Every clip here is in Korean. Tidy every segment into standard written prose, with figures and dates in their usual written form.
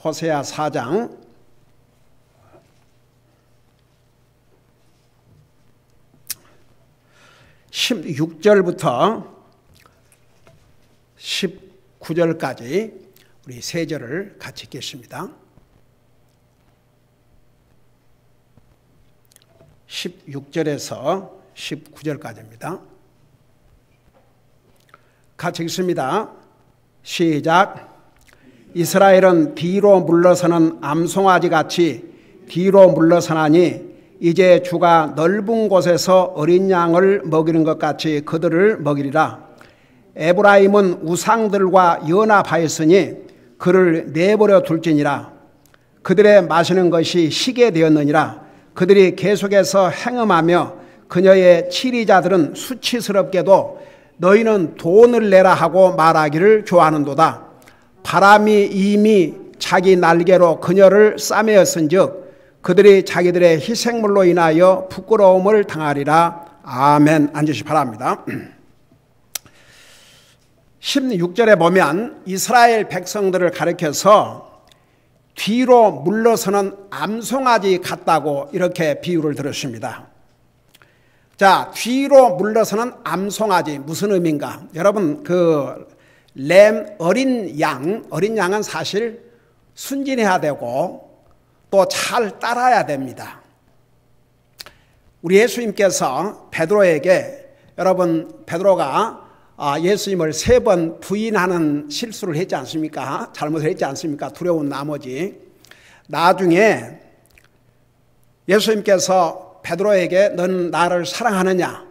호세아 4장 16절부터 19절까지 우리 세 절을 같이 읽겠습니다. 16절에서 19절까지입니다. 같이 읽습니다. 시작. 이스라엘은 뒤로 물러서는 암송아지 같이 뒤로 물러서나니 이제 주가 넓은 곳에서 어린 양을 먹이는 것 같이 그들을 먹이리라. 에브라임은 우상들과 연합하였으니 그를 내버려 둘지니라. 그들의 마시는 것이 시게 되었느니라. 그들이 계속해서 행음하며 그녀의 치리자들은 수치스럽게도 너희는 돈을 내라 하고 말하기를 좋아하는도다. 바람이 이미 자기 날개로 그녀를 싸매었은즉 그들이 자기들의 희생물로 인하여 부끄러움을 당하리라. 아멘. 앉으시 바랍니다. 16절에 보면 이스라엘 백성들을 가리켜서 뒤로 물러서는 암송아지 같다고 이렇게 비유를 들었습니다. 자, 뒤로 물러서는 암송아지 무슨 의미인가? 여러분 어린 양은 사실 순진해야 되고 또 잘 따라야 됩니다. 우리 예수님께서 베드로에게, 여러분 베드로가 예수님을 3번 부인하는 실수를 했지 않습니까? 잘못을 했지 않습니까? 두려운 나머지. 나중에 예수님께서 베드로에게 넌 나를 사랑하느냐?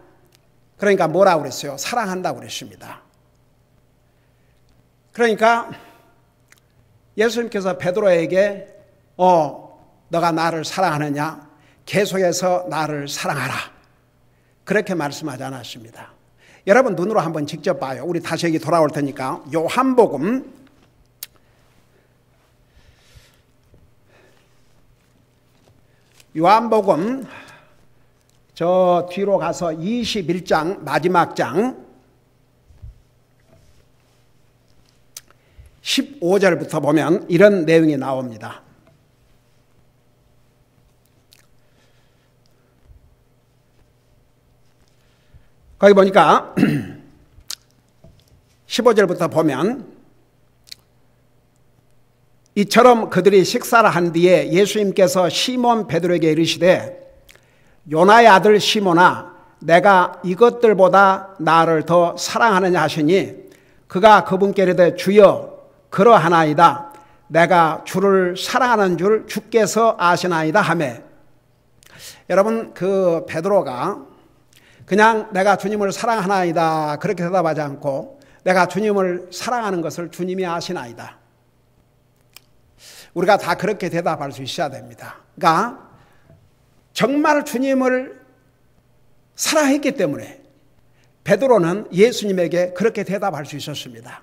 그러니까 뭐라고 그랬어요? 사랑한다고 그랬습니다. 그러니까 예수님께서 베드로에게 너가 나를 사랑하느냐? 계속해서 나를 사랑하라. 그렇게 말씀하지 않았습니다. 여러분 눈으로 한번 직접 봐요. 우리 다시 여기 돌아올 테니까 요한복음 '저 뒤로 가서 21장 마지막 장 15절부터 보면 이런 내용이 나옵니다. 거기 보니까 15절부터 보면 이처럼 그들이 식사를 한 뒤에 예수님께서 시몬 베드로에게 이르시되 요나의 아들 시몬아 내가 이것들보다 나를 더 사랑하느냐 하시니 그가 그분께 이르되 주여 그러하나이다. 내가 주를 사랑하는 줄 주께서 아시나이다 하매. 여러분 베드로가 그냥 내가 주님을 사랑하나이다 그렇게 대답하지 않고 내가 주님을 사랑하는 것을 주님이 아시나이다. 우리가 다 그렇게 대답할 수 있어야 됩니다. 그러니까 정말 주님을 사랑했기 때문에 베드로는 예수님에게 그렇게 대답할 수 있었습니다.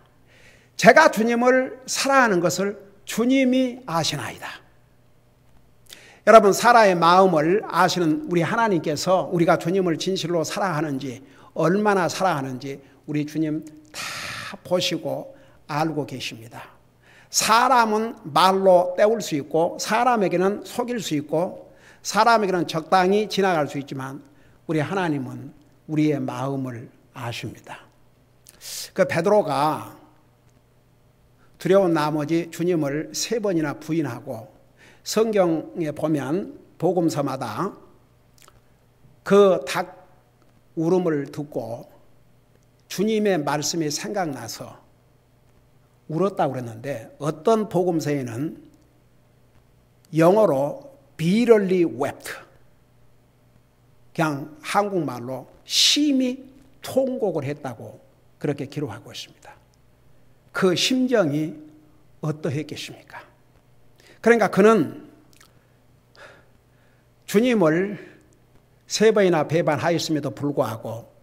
제가 주님을 사랑하는 것을 주님이 아시나이다. 여러분 사람의 마음을 아시는 우리 하나님께서 우리가 주님을 진실로 사랑하는지 얼마나 사랑하는지 우리 주님 다 보시고 알고 계십니다. 사람은 말로 때울 수 있고 사람에게는 속일 수 있고 사람에게는 적당히 지나갈 수 있지만 우리 하나님은 우리의 마음을 아십니다. 베드로가 두려운 나머지 주님을 3번이나 부인하고 성경에 보면 복음서마다 그 닭 울음을 듣고 주님의 말씀이 생각나서 울었다고 그랬는데 어떤 복음서에는 영어로 bitterly wept, 그냥 한국말로 심히 통곡을 했다고 그렇게 기록하고 있습니다. 그 심정이 어떠했겠습니까? 그러니까 그는 주님을 3번이나 배반하였음에도 불구하고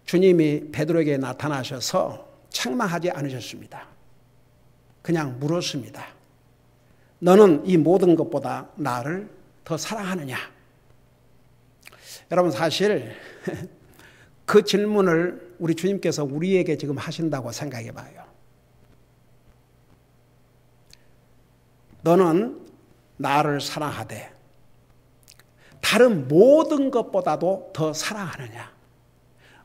주님이 베드로에게 나타나셔서 책망하지 않으셨습니다. 그냥 물었습니다. 너는 이 모든 것보다 나를 더 사랑하느냐? 여러분 사실 그 질문을 우리 주님께서 우리에게 지금 하신다고 생각해 봐요. 너는 나를 사랑하되 다른 모든 것보다도 더 사랑하느냐?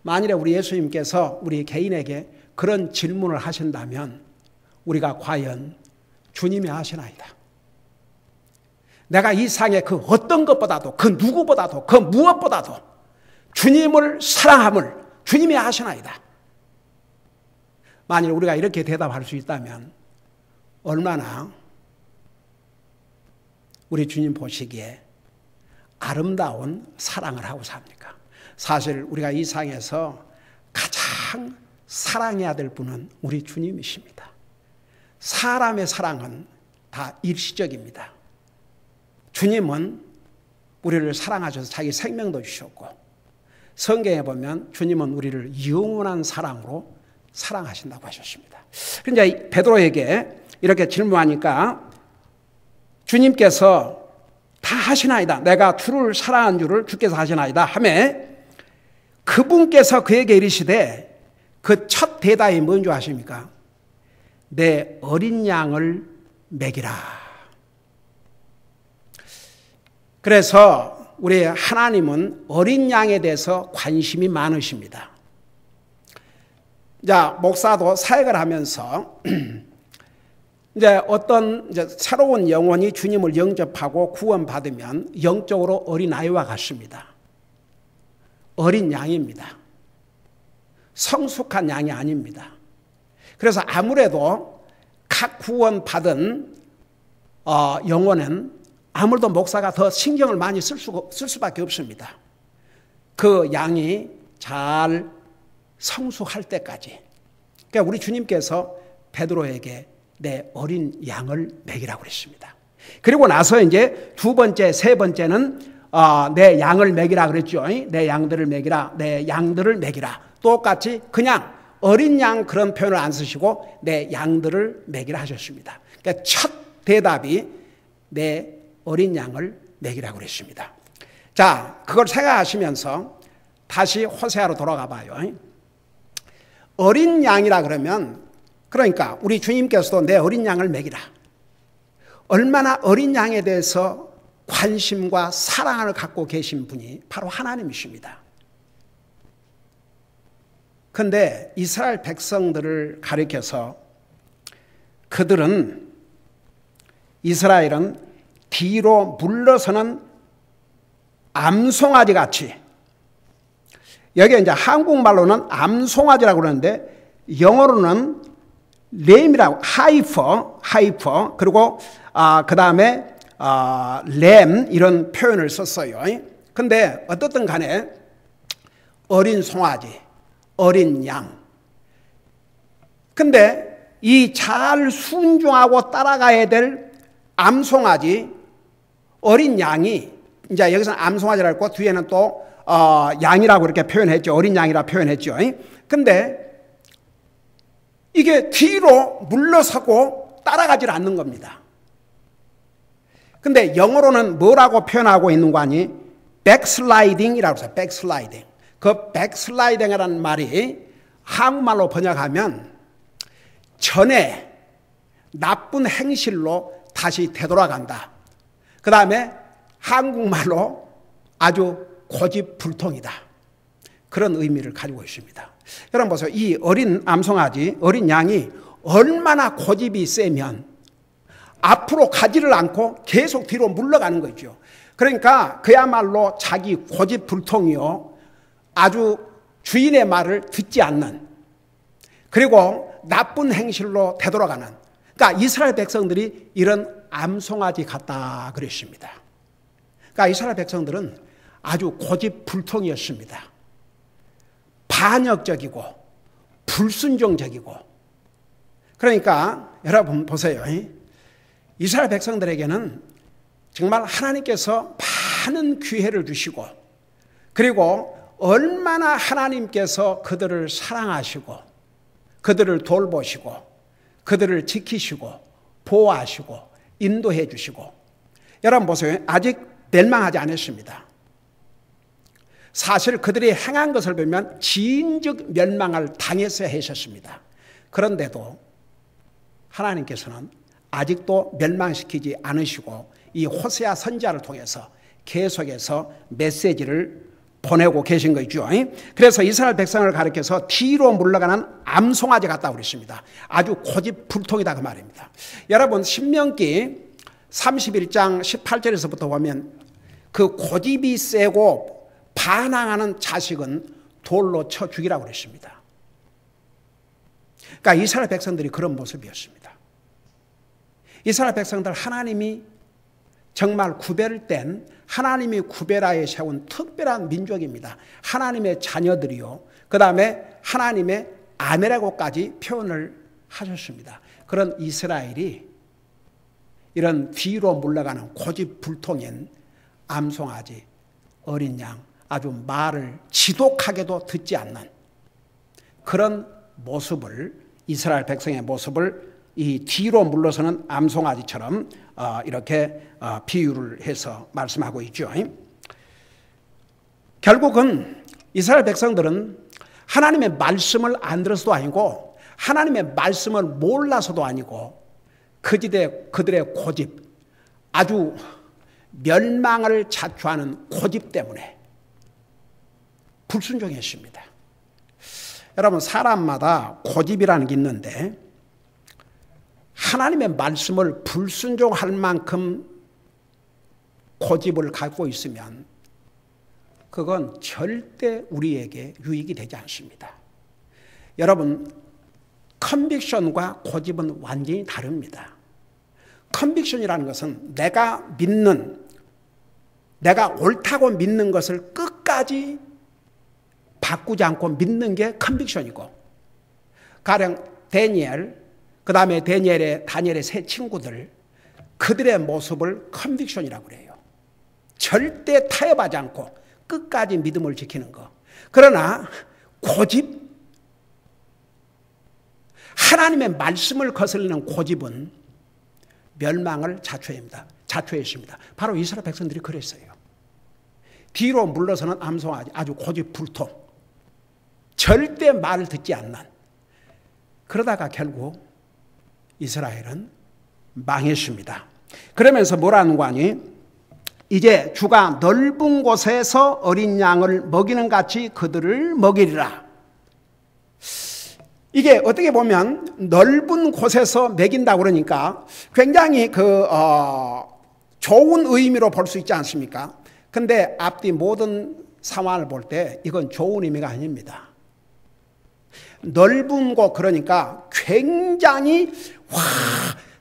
만일에 우리 예수님께서 우리 개인에게 그런 질문을 하신다면 우리가 과연 주님이 하시나이다. 내가 이 세상의 그 어떤 것보다도 그 누구보다도 그 무엇보다도 주님을 사랑함을 주님이 하시나이다. 만일 우리가 이렇게 대답할 수 있다면 얼마나 우리 주님 보시기에 아름다운 사랑을 하고 삽니까? 사실 우리가 이 세상에서 가장 사랑해야 될 분은 우리 주님이십니다. 사람의 사랑은 다 일시적입니다. 주님은 우리를 사랑하셔서 자기 생명도 주셨고 성경에 보면 주님은 우리를 영원한 사랑으로 사랑하신다고 하셨습니다. 그런데 베드로에게 이렇게 질문하니까 주님께서 다 하시나이다. 내가 주를 사랑한 줄을 주께서 하시나이다 하매 그분께서 그에게 이르시되 그 첫 대답이 뭔지 아십니까? 내 어린 양을 먹이라. 그래서 우리 하나님은 어린 양에 대해서 관심이 많으십니다. 자, 목사도 사역을 하면서 이제 어떤 새로운 영혼이 주님을 영접하고 구원받으면 영적으로 어린아이와 같습니다. 어린 양입니다. 성숙한 양이 아닙니다. 그래서 아무래도 각 구원받은 영혼은 아무래도 목사가 더 신경을 많이 쓸 수밖에 없습니다. 그 양이 잘 성숙할 때까지. 그러니까 우리 주님께서 베드로에게 내 어린 양을 먹이라고 그랬습니다. 그리고 나서 이제 두 번째, 세 번째는 내 양을 먹이라 그랬죠. 내 양들을 먹이라, 내 양들을 먹이라. 똑같이 그냥 어린 양 그런 표현을 안 쓰시고 내 양들을 먹이라 하셨습니다. 그러니까 첫 대답이 내 어린 양을 먹이라고 그랬습니다. 자, 그걸 생각하시면서 다시 호세아로 돌아가 봐요. 어린 양이라 그러면 그러니까 우리 주님께서도 내 어린 양을 먹이라. 얼마나 어린 양에 대해서 관심과 사랑을 갖고 계신 분이 바로 하나님이십니다. 그런데 이스라엘 백성들을 가리켜서 이스라엘은 뒤로 물러서는 암송아지 같이, 여기 이제 한국말로는 암송아지라고 그러는데 영어로는 램이라고, 하이퍼, 그리고 그 다음에 램 이런 표현을 썼어요. 근데 어떻든 간에 어린 송아지, 어린 양. 근데 이 잘 순종하고 따라가야 될 암송아지, 어린 양이, 이제 여기서는 암송아지라고 했고 뒤에는 또 양이라고 이렇게 표현했죠. 어린 양이라 표현했죠. 근데 이게 뒤로 물러서고 따라가질 않는 겁니다. 근데 영어로는 뭐라고 표현하고 있는 거 아니? 백슬라이딩이라고 해서 백슬라이딩. 그 백슬라이딩이라는 말이 한국말로 번역하면 전에 나쁜 행실로 다시 되돌아간다. 그 다음에 한국말로 아주 고집불통이다. 그런 의미를 가지고 있습니다. 여러분 보세요. 이 어린 암송아지, 어린 양이 얼마나 고집이 세면 앞으로 가지를 않고 계속 뒤로 물러가는 거죠. 그러니까 그야말로 자기 고집불통이요, 아주 주인의 말을 듣지 않는, 그리고 나쁜 행실로 되돌아가는, 그러니까 이스라엘 백성들이 이런 암송아지 같다 그랬습니다. 그러니까 이스라엘 백성들은 아주 고집불통이었습니다. 반역적이고 불순종적이고. 그러니까 여러분 보세요. 이스라엘 백성들에게는 정말 하나님께서 많은 기회를 주시고, 그리고 얼마나 하나님께서 그들을 사랑하시고 그들을 돌보시고 그들을 지키시고 보호하시고 인도해 주시고. 여러분 보세요. 아직 멸망하지 않았습니다. 사실 그들이 행한 것을 보면 진즉 멸망을 당했어야 했었습니다. 그런데도 하나님께서는 아직도 멸망시키지 않으시고 이 호세아 선지자를 통해서 계속해서 메시지를 보내고 계신 거죠. 그래서 이스라엘 백성을 가리켜서 뒤로 물러가는 암송아지 같다고 그랬습니다. 아주 고집불통이다 그 말입니다. 여러분 신명기 31장 18절에서부터 보면 그 고집이 세고 반항하는 자식은 돌로 쳐 죽이라고 그랬습니다. 그러니까 이스라엘 백성들이 그런 모습이었습니다. 이스라엘 백성들 하나님이 정말 구별된 하나님이 구별하여 세운 특별한 민족입니다. 하나님의 자녀들이요. 그 다음에 하나님의 아내라고까지 표현을 하셨습니다. 그런 이스라엘이 이런 뒤로 물러가는 고집불통인 암송아지, 어린 양, 아주 말을 지독하게도 듣지 않는 그런 모습을 이스라엘 백성의 모습을 이 뒤로 물러서는 암송아지처럼 이렇게 비유를 해서 말씀하고 있죠. 결국은 이스라엘 백성들은 하나님의 말씀을 안 들어서도 아니고 하나님의 말씀을 몰라서도 아니고 그들의 고집, 아주 멸망을 자초하는 고집 때문에 불순종했습니다. 여러분 사람마다 고집이라는 게 있는데 하나님의 말씀을 불순종할 만큼 고집을 갖고 있으면 그건 절대 우리에게 유익이 되지 않습니다. 여러분 컨빅션과 고집은 완전히 다릅니다. 컨빅션이라는 것은 내가 옳다고 믿는 것을 끝까지 바꾸지 않고 믿는 게 컨빅션이고, 가령 다니엘, 그 다음에 다니엘의 세 친구들, 그들의 모습을 컨빅션이라고 그래요. 절대 타협하지 않고 끝까지 믿음을 지키는 거. 그러나 고집, 하나님의 말씀을 거슬리는 고집은 멸망을 자초했습니다. 바로 이스라엘 백성들이 그랬어요. 뒤로 물러서는 암송아지, 아주 고집불통, 절대 말을 듣지 않는. 그러다가 결국 이스라엘은 망했습니다. 그러면서 뭐라는 거 아니? 이제 주가 넓은 곳에서 어린 양을 먹이는 같이 그들을 먹이리라. 이게 어떻게 보면 넓은 곳에서 먹인다고 그러니까 굉장히 좋은 의미로 볼 수 있지 않습니까? 근데 앞뒤 모든 상황을 볼 때 이건 좋은 의미가 아닙니다. 넓은 곳, 그러니까 굉장히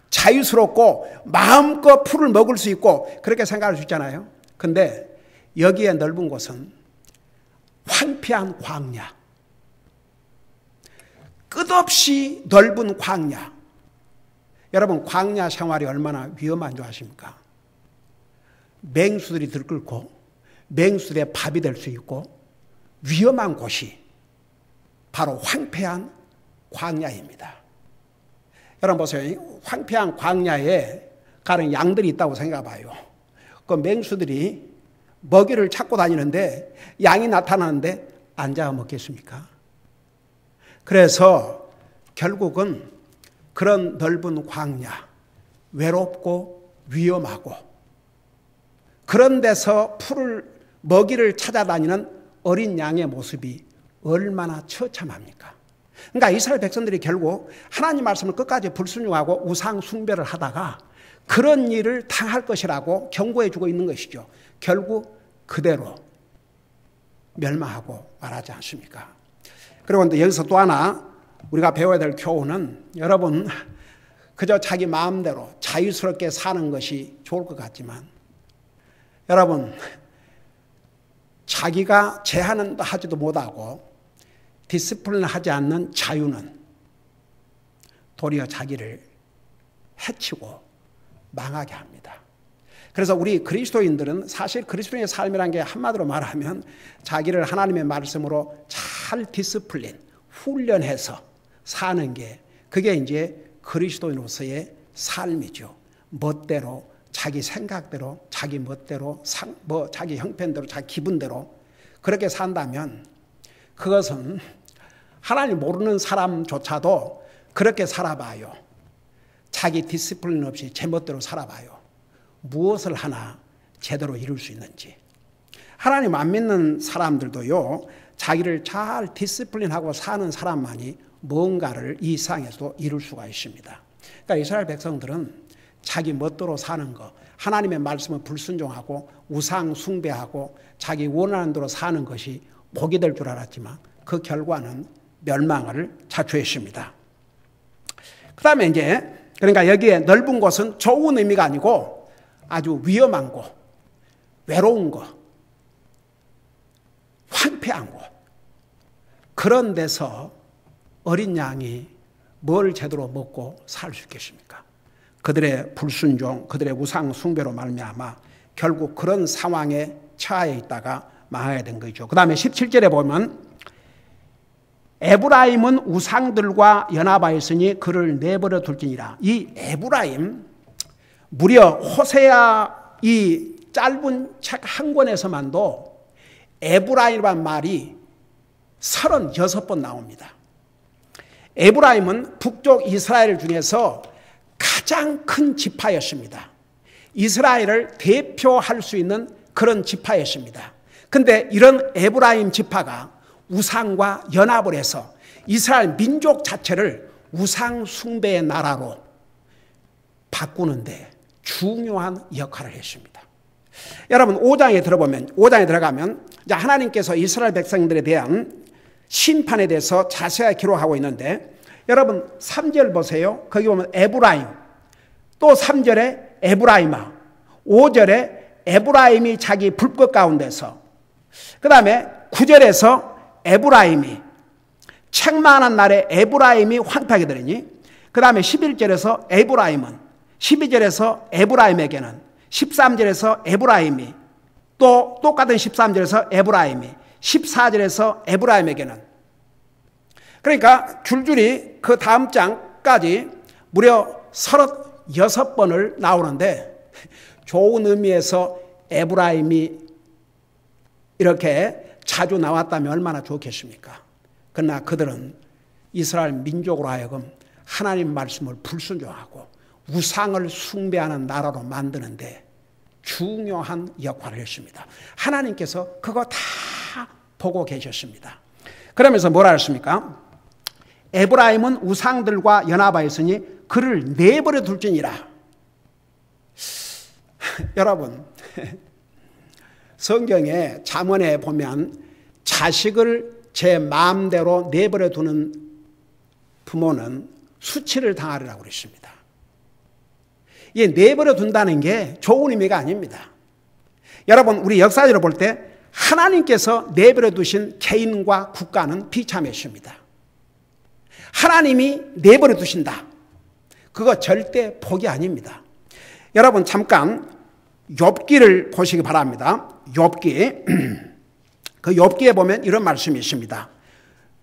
자유스럽고 마음껏 풀을 먹을 수 있고 그렇게 생각할 수 있잖아요. 근데 여기에 넓은 곳은 황폐한 광야, 끝없이 넓은 광야. 여러분 광야 생활이 얼마나 위험한 줄 아십니까? 맹수들이 들끓고 맹수들의 밥이 될 수 있고 위험한 곳이 바로 황폐한 광야입니다. 여러분 보세요. 황폐한 광야에 가는 양들이 있다고 생각해봐요. 그 맹수들이 먹이를 찾고 다니는데 양이 나타나는데 안 잡아 먹겠습니까? 그래서 결국은 그런 넓은 광야, 외롭고 위험하고 그런 데서 먹이를 찾아다니는 어린 양의 모습이 얼마나 처참합니까? 그러니까 이스라엘 백성들이 결국 하나님 말씀을 끝까지 불순종하고 우상 숭배를 하다가 그런 일을 당할 것이라고 경고해 주고 있는 것이죠. 결국 그대로 멸망하고 말하지 않습니까? 그리고 여기서 또 하나 우리가 배워야 될 교훈은, 여러분 그저 자기 마음대로 자유스럽게 사는 것이 좋을 것 같지만 여러분 자기가 제한은 하지도 못하고 디스플레인 하지 않는 자유는 도리어 자기를 해치고 망하게 합니다. 그래서 우리 그리스도인들은 사실 그리스도인의 삶이라는 게 한마디로 말하면 자기를 하나님의 말씀으로 잘 디스플레인, 훈련해서 사는 게 그게 이제 그리스도인으로서의 삶이죠. 멋대로, 자기 생각대로, 자기 멋대로, 자기 형편대로, 자기 기분대로 그렇게 산다면 그것은 하나님 모르는 사람조차도 그렇게 살아봐요. 자기 디시플린 없이 제멋대로 살아봐요. 무엇을 하나 제대로 이룰 수 있는지. 하나님 안 믿는 사람들도요, 자기를 잘 디시플린하고 사는 사람만이 뭔가를 이 세상에서도 이룰 수가 있습니다. 그러니까 이스라엘 백성들은 자기 멋대로 사는 거, 하나님의 말씀을 불순종하고 우상 숭배하고 자기 원하는 대로 사는 것이 복이 될 줄 알았지만 그 결과는 멸망을 자초했습니다. 그 다음에 이제 그러니까 여기에 넓은 곳은 좋은 의미가 아니고 아주 위험한 곳, 외로운 곳, 황폐한 곳, 그런 데서 어린 양이 뭘 제대로 먹고 살 수 있겠습니까? 그들의 불순종, 그들의 우상 숭배로 말미암아 결국 그런 상황에 처해 있다가 망하게 된 거죠. 그 다음에 17절에 보면 에브라임은 우상들과 연합하였으니 그를 내버려 둘지니라. 이 에브라임, 무려 호세아 이 짧은 책 한 권에서만도 에브라임이라는 말이 36번 나옵니다. 에브라임은 북쪽 이스라엘 중에서 가장 큰 지파였습니다. 이스라엘을 대표할 수 있는 그런 지파였습니다. 그런데 이런 에브라임 지파가 우상과 연합을 해서 이스라엘 민족 자체를 우상 숭배의 나라로 바꾸는데 중요한 역할을 했습니다. 여러분 5장에 들어가면 하나님께서 이스라엘 백성들에 대한 심판에 대해서 자세하게 기록하고 있는데, 여러분 3절 보세요. 거기 보면 에브라임, 또 3절에 에브라임아, 5절에 에브라임이 자기 불꽃 가운데서, 그 다음에 9절에서 에브라임이 책망하는 날에 에브라임이 황폐하게 되리니, 그 다음에 11절에서 에브라임은, 12절에서 에브라임에게는, 13절에서 에브라임이, 또 똑같은 13절에서 에브라임이, 14절에서 에브라임에게는. 그러니까 줄줄이 그 다음 장까지 무려 36번을 나오는데, 좋은 의미에서 에브라임이 이렇게 자주 나왔다면 얼마나 좋겠습니까? 그러나 그들은 이스라엘 민족으로 하여금 하나님 말씀을 불순종하고 우상을 숭배하는 나라로 만드는데 중요한 역할을 했습니다. 하나님께서 그거 다 보고 계셨습니다. 그러면서 뭐라 했습니까? 에브라임은 우상들과 연합하였으니 그를 내버려 둘지니라. 여러분, 성경에 잠언에 보면 자식을 제 마음대로 내버려 두는 부모는 수치를 당하리라고 그랬습니다. 이 내버려 둔다는 게 좋은 의미가 아닙니다. 여러분, 우리 역사적으로 볼 때 하나님께서 내버려 두신 개인과 국가는 비참했습니다. 하나님이 내버려 두신다. 그거 절대 복이 아닙니다. 여러분 잠깐 욥기를 보시기 바랍니다. 욥기, 그 욥기에 보면 이런 말씀이 있습니다.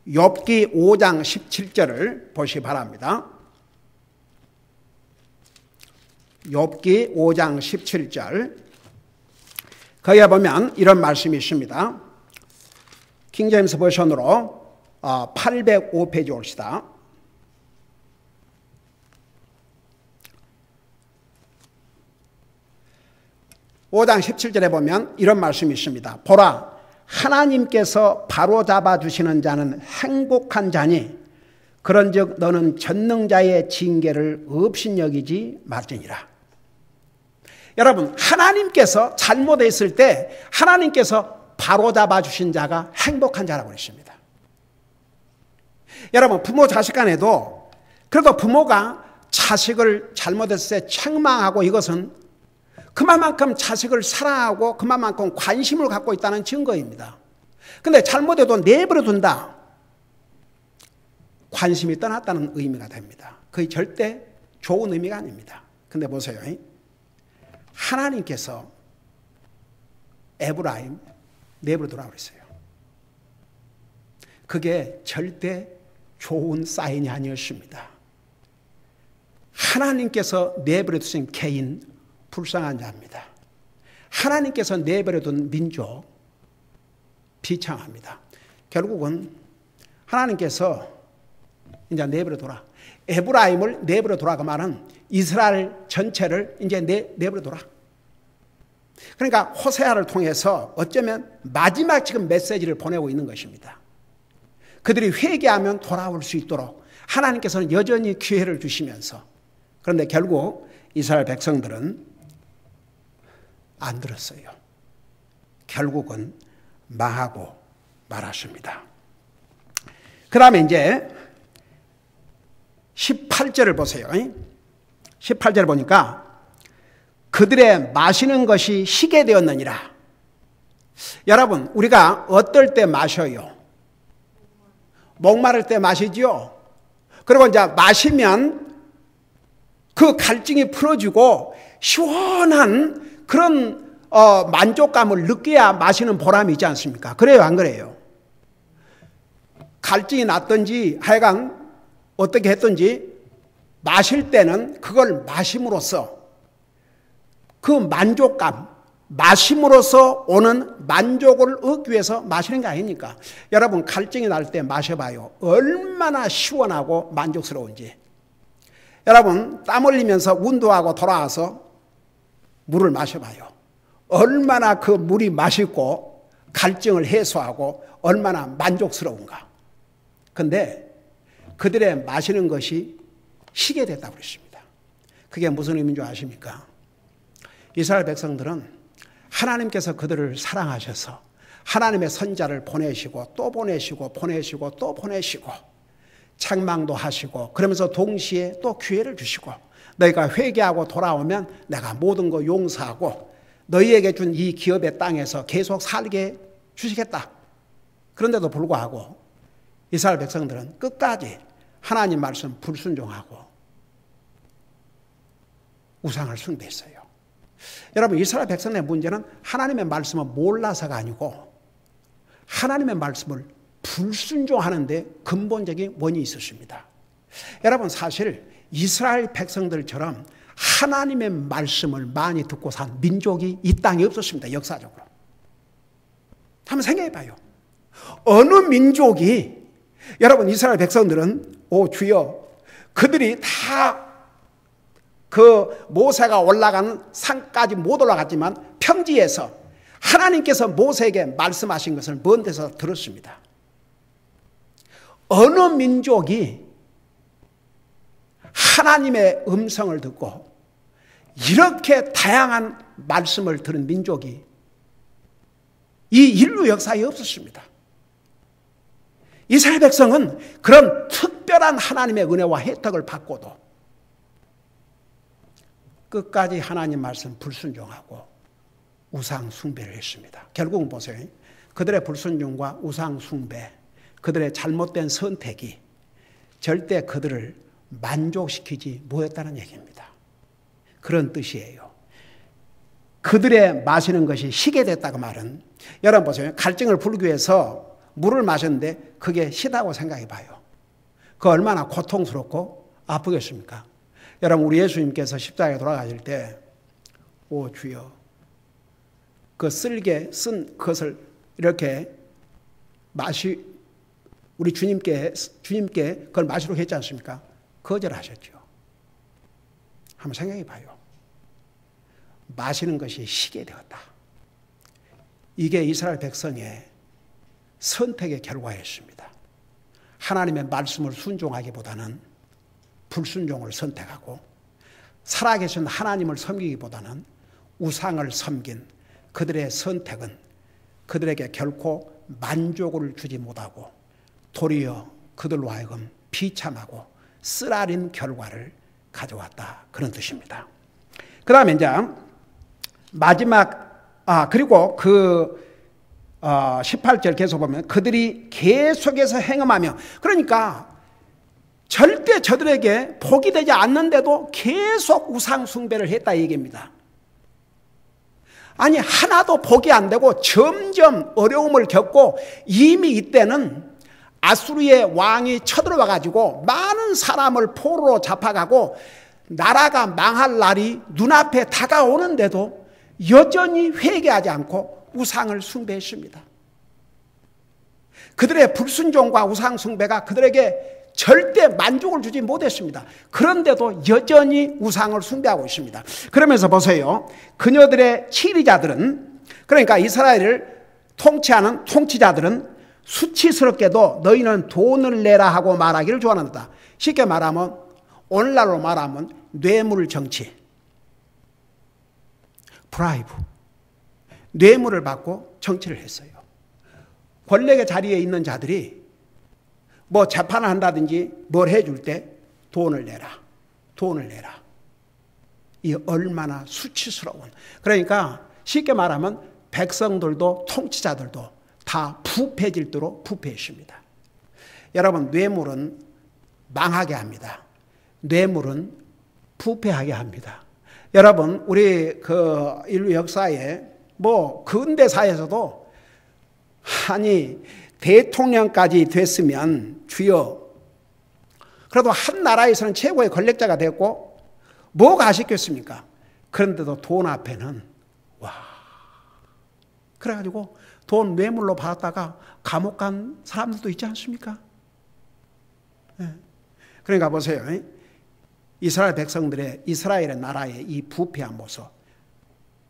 욥기 5장 17절을 보시기 바랍니다. 욥기 5장 17절, 거기에 보면 이런 말씀이 있습니다. 킹제임스 버전으로 805페이지 옵시다. (5장 17절에) 보면 이런 말씀이 있습니다. 보라, 하나님께서 바로잡아 주시는 자는 행복한 자니 그런즉 너는 전능자의 징계를 업신여기지 말지니라. 여러분, 하나님께서 잘못했을 때 하나님께서 바로잡아 주신 자가 행복한 자라고 했습니다. 여러분, 부모 자식 간에도 그래도 부모가 자식을 잘못했을 때 책망하고 이것은 그만큼 자식을 사랑하고 그만큼 관심을 갖고 있다는 증거입니다. 그런데 잘못해도 내버려 둔다. 관심이 떠났다는 의미가 됩니다. 그게 절대 좋은 의미가 아닙니다. 근데 보세요. 하나님께서 에브라임 내버려 두라고 그랬어요. 그게 절대 좋은 사인이 아니었습니다. 하나님께서 내버려 두신 개인 불쌍한 자입니다. 하나님께서 내버려 둔 민족 비참합니다. 결국은 하나님께서 이제 내버려 둬라. 에브라임을 내버려 두라 그 말은 이스라엘 전체를 이제 내버려둬라. 그러니까 호세아를 통해서 어쩌면 마지막 지금 메시지를 보내고 있는 것입니다. 그들이 회개하면 돌아올 수 있도록 하나님께서는 여전히 기회를 주시면서, 그런데 결국 이스라엘 백성들은 안 들었어요. 결국은 망하고 말았습니다. 그 다음에 이제 18절을 보세요. 18절 보니까 그들의 마시는 것이 시게 되었느니라. 여러분, 우리가 어떨 때 마셔요? 목마를 때 마시죠. 그리고 이제 마시면 그 갈증이 풀어지고 시원한 그런 만족감을 느껴야 마시는 보람이 있지 않습니까? 그래요, 안 그래요? 갈증이 났든지 하여간 어떻게 했든지 마실 때는 그걸 마심으로써 그 만족감, 마심으로써 오는 만족을 얻기 위해서 마시는 게 아닙니까? 여러분, 갈증이 날 때 마셔봐요. 얼마나 시원하고 만족스러운지. 여러분, 땀 흘리면서 운동하고 돌아와서 물을 마셔봐요. 얼마나 그 물이 맛있고 갈증을 해소하고 얼마나 만족스러운가. 근데 그들의 마시는 것이 시게 됐다고 그랬습니다. 그게 무슨 의미인 줄 아십니까? 이스라엘 백성들은 하나님께서 그들을 사랑하셔서 하나님의 선자를 보내시고 또 보내시고 보내시고 또 보내시고 책망도 하시고 그러면서 동시에 또 기회를 주시고 너희가 회개하고 돌아오면 내가 모든 거 용서하고 너희에게 준 이 기업의 땅에서 계속 살게 주시겠다. 그런데도 불구하고 이스라엘 백성들은 끝까지 하나님 말씀 불순종하고 우상을 숭배했어요. 여러분, 이스라엘 백성의 문제는 하나님의 말씀을 몰라서가 아니고 하나님의 말씀을 불순종하는 데 근본적인 원인이 있었습니다. 여러분, 사실 이스라엘 백성들처럼 하나님의 말씀을 많이 듣고 산 민족이 이 땅에 없었습니다. 역사적으로. 한번 생각해 봐요. 어느 민족이, 여러분, 이스라엘 백성들은 오 주여, 그들이 다 그 모세가 올라가는 산까지 못 올라갔지만 평지에서 하나님께서 모세에게 말씀하신 것을 먼 데서 들었습니다. 어느 민족이 하나님의 음성을 듣고 이렇게 다양한 말씀을 들은 민족이 이 인류 역사에 없었습니다. 이스라엘 백성은 그런 특별한 하나님의 은혜와 혜택을 받고도 끝까지 하나님 말씀 불순종하고 우상 숭배를 했습니다. 결국은 보세요. 그들의 불순종과 우상 숭배, 그들의 잘못된 선택이 절대 그들을 만족시키지 못했다는 얘기입니다. 그런 뜻이에요. 그들의 마시는 것이 시게 됐다고 말은, 여러분 보세요. 갈증을 풀기 위해서 물을 마셨는데 그게 시다고 생각해 봐요. 그 얼마나 고통스럽고 아프겠습니까? 여러분, 우리 예수님께서 십자가에 돌아가실 때, 오 주여, 그 쓸개 쓴 것을 이렇게 우리 주님께 그걸 마시도록 했지 않습니까? 거절하셨죠. 한번 생각해 봐요. 마시는 것이 시게 되었다. 이게 이스라엘 백성의 선택의 결과였습니다. 하나님의 말씀을 순종하기보다는 불순종을 선택하고 살아계신 하나님을 섬기기보다는 우상을 섬긴 그들의 선택은 그들에게 결코 만족을 주지 못하고 도리어 그들로 하여금 비참하고 쓰라린 결과를 가져왔다. 그런 뜻입니다. 그 다음에 이제 마지막, 그리고 18절 계속 보면 그들이 계속해서 행음하며, 그러니까 절대 저들에게 복이 되지 않는데도 계속 우상 숭배를 했다 얘기입니다. 아니, 하나도 복이 안 되고 점점 어려움을 겪고 이미 이때는 아수르의 왕이 쳐들어와 가지고 많은 사람을 포로로 잡아가고 나라가 망할 날이 눈앞에 다가오는데도 여전히 회개하지 않고 우상을 숭배했습니다. 그들의 불순종과 우상 숭배가 그들에게 절대 만족을 주지 못했습니다. 그런데도 여전히 우상을 숭배하고 있습니다. 그러면서 보세요. 그녀들의 치리자들은, 그러니까 이스라엘을 통치하는 통치자들은 수치스럽게도 너희는 돈을 내라 하고 말하기를 좋아한다. 쉽게 말하면, 오늘날로 말하면 뇌물 정치, 브라이브, 뇌물을 받고 정치를 했어요. 권력의 자리에 있는 자들이 뭐 재판을 한다든지 뭘 해줄 때 돈을 내라, 돈을 내라. 이 얼마나 수치스러운. 그러니까 쉽게 말하면 백성들도 통치자들도 다 부패질도로 부패했습니다. 여러분, 뇌물은 망하게 합니다. 뇌물은 부패하게 합니다. 여러분, 우리 그 인류 역사에 뭐 근대사에서도 아니 대통령까지 됐으면 주여, 그래도 한 나라에서는 최고의 권력자가 됐고 뭐가 아쉽겠습니까? 그런데도 돈 앞에는 와, 그래가지고 돈 뇌물로 받았다가 감옥 간 사람들도 있지 않습니까? 그러니까 보세요. 이스라엘 백성들의, 이스라엘의 나라의 이 부패한 모습,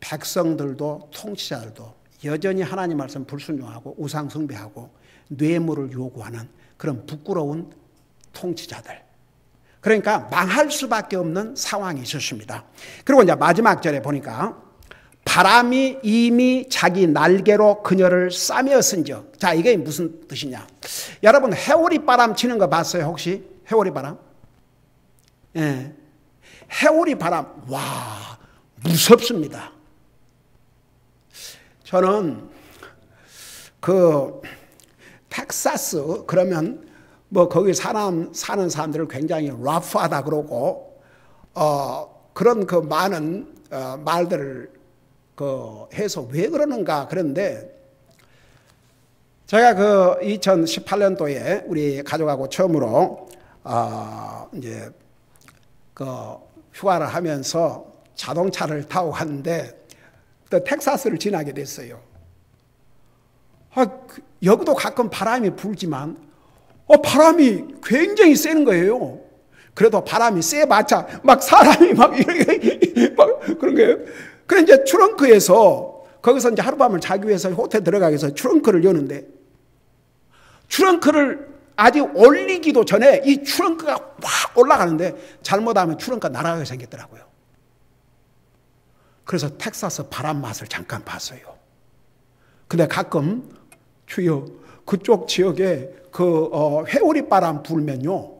백성들도 통치자들도 여전히 하나님 말씀 불순종하고 우상 숭배하고 뇌물을 요구하는 그런 부끄러운 통치자들. 그러니까 망할 수밖에 없는 상황이 있었습니다. 그리고 이제 마지막 절에 보니까 바람이 이미 자기 날개로 그녀를 싸매었은즉. 자, 이게 무슨 뜻이냐? 여러분, 해오리 바람 치는 거 봤어요, 혹시? 해오리 바람? 예. 해오리 바람, 와, 무섭습니다. 저는 그 텍사스 그러면 뭐 거기 사는 사람들을 굉장히 러프하다 그러고 그런 그 많은 말들을 그 해서 왜 그러는가. 그런데 제가 그 2018년도에 우리 가족하고 처음으로 이제 그 휴가를 하면서 자동차를 타고 갔는데 또 텍사스를 지나게 됐어요. 여기도 가끔 바람이 불지만 바람이 굉장히 센 거예요. 그래도 바람이 세봤자 막 사람이 막 이렇게 막 그런 거예요. 그래 이제 트렁크에서 거기서 이제 하룻밤을 자기 위해서 호텔 들어가기 위해서 트렁크를 여는데 트렁크를 아직 올리기도 전에 이 트렁크가 확 올라가는데 잘못하면 트렁크가 날아가게 생겼더라고요. 그래서 텍사스 바람 맛을 잠깐 봤어요. 근데 가끔 주여 그쪽 지역에 그 회오리 바람 불면요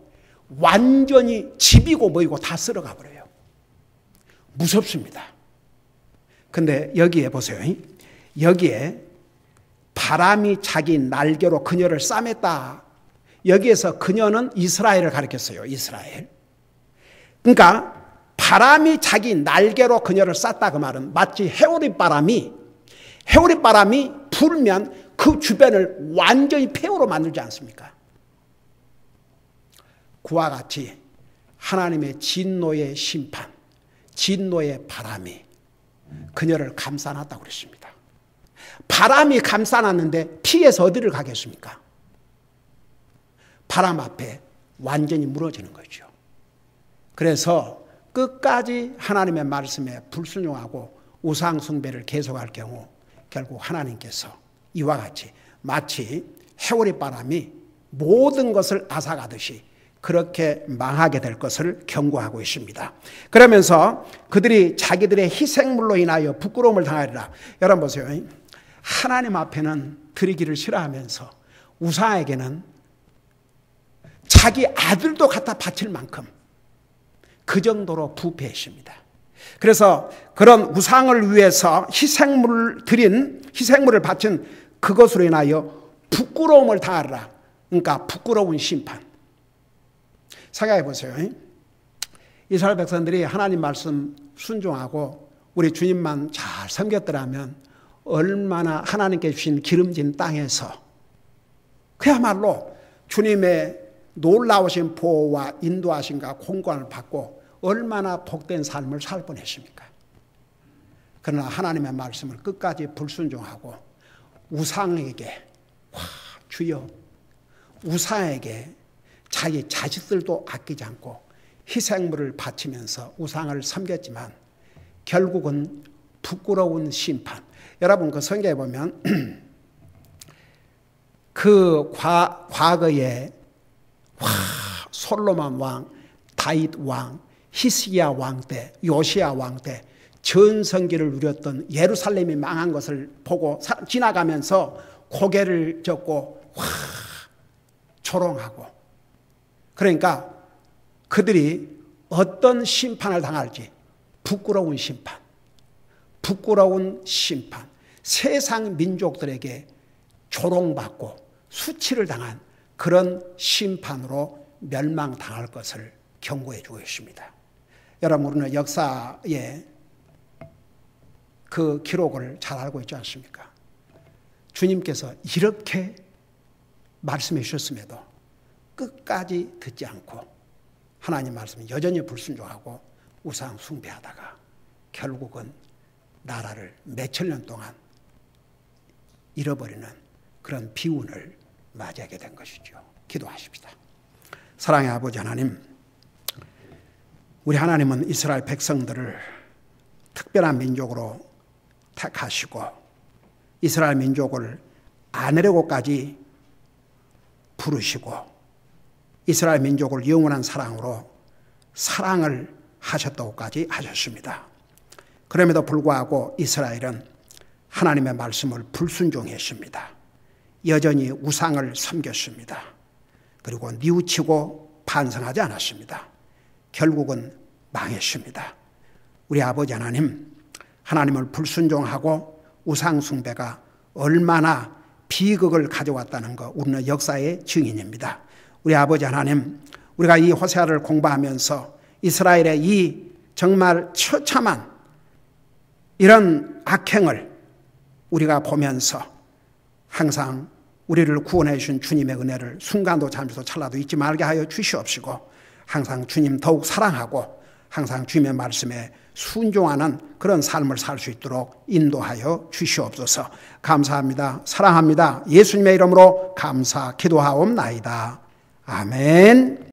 완전히 집이고 뭐이고 다 쓸어가 버려요. 무섭습니다. 근데 여기에 보세요. 여기에 바람이 자기 날개로 그녀를 싸맸다. 여기에서 그녀는 이스라엘을 가리켰어요. 이스라엘. 그러니까 바람이 자기 날개로 그녀를 쌌다 그 말은 마치 해오리 바람이 불면 그 주변을 완전히 폐허로 만들지 않습니까? 그와 같이 하나님의 진노의 심판, 진노의 바람이 그녀를 감싸놨다고 그랬습니다. 바람이 감싸놨는데 피해서 어디를 가겠습니까? 바람 앞에 완전히 무너지는 거죠. 그래서 끝까지 하나님의 말씀에 불순종하고 우상 숭배를 계속할 경우 결국 하나님께서 이와 같이 마치 해오리 바람이 모든 것을 앗아가듯이 그렇게 망하게 될 것을 경고하고 있습니다. 그러면서 그들이 자기들의 희생물로 인하여 부끄러움을 당하리라. 여러분 보세요. 하나님 앞에는 드리기를 싫어하면서 우상에게는 자기 아들도 갖다 바칠 만큼 그 정도로 부패했습니다. 그래서 그런 우상을 위해서 희생물을 바친 그것으로 인하여 부끄러움을 당하리라. 그러니까 부끄러운 심판. 생각해 보세요. 이스라엘 백성들이 하나님 말씀 순종하고 우리 주님만 잘 섬겼더라면 얼마나 하나님께 주신 기름진 땅에서 그야말로 주님의 놀라우신 보호와 인도하심과 공관을 받고 얼마나 복된 삶을 살 뻔했습니까? 그러나 하나님의 말씀을 끝까지 불순종하고 우상에게 주여 우상에게 자기 자식들도 아끼지 않고 희생물을 바치면서 우상을 섬겼지만 결국은 부끄러운 심판. 여러분 그 성경에 보면 그 과거에 솔로몬 왕, 다윗 왕, 히스기야 왕 때, 요시야 왕 때 전성기를 누렸던 예루살렘이 망한 것을 보고 지나가면서 고개를 젓고 조롱하고, 그러니까 그들이 어떤 심판을 당할지 부끄러운 심판, 부끄러운 심판, 세상 민족들에게 조롱받고 수치를 당한 그런 심판으로 멸망당할 것을 경고해 주고 있습니다. 여러분 우리는 역사의 그 기록을 잘 알고 있지 않습니까? 주님께서 이렇게 말씀해 주셨음에도 끝까지 듣지 않고 하나님 말씀에 여전히 불순종하고 우상 숭배하다가 결국은 나라를 몇천 년 동안 잃어버리는 그런 비운을 맞이하게 된 것이죠. 기도하십시다. 사랑의 아버지 하나님, 우리 하나님은 이스라엘 백성들을 특별한 민족으로 택하시고 이스라엘 민족을 아내라고까지 부르시고 이스라엘 민족을 영원한 사랑으로 사랑을 하셨다고까지 하셨습니다. 그럼에도 불구하고 이스라엘은 하나님의 말씀을 불순종했습니다. 여전히 우상을 섬겼습니다. 그리고 뉘우치고 반성하지 않았습니다. 결국은 망했습니다. 우리 아버지 하나님, 하나님을 불순종하고 우상 숭배가 얼마나 비극을 가져왔다는 것 우리는 역사의 증인입니다. 우리 아버지 하나님, 우리가 이 호세아를 공부하면서 이스라엘의 이 정말 처참한 이런 악행을 우리가 보면서 항상 우리를 구원해 주신 주님의 은혜를 순간도 잠시도 찰나도 잊지 말게 하여 주시옵시고 항상 주님 더욱 사랑하고 항상 주님의 말씀에 순종하는 그런 삶을 살 수 있도록 인도하여 주시옵소서. 감사합니다. 사랑합니다. 예수님의 이름으로 감사 기도하옵나이다. 아멘.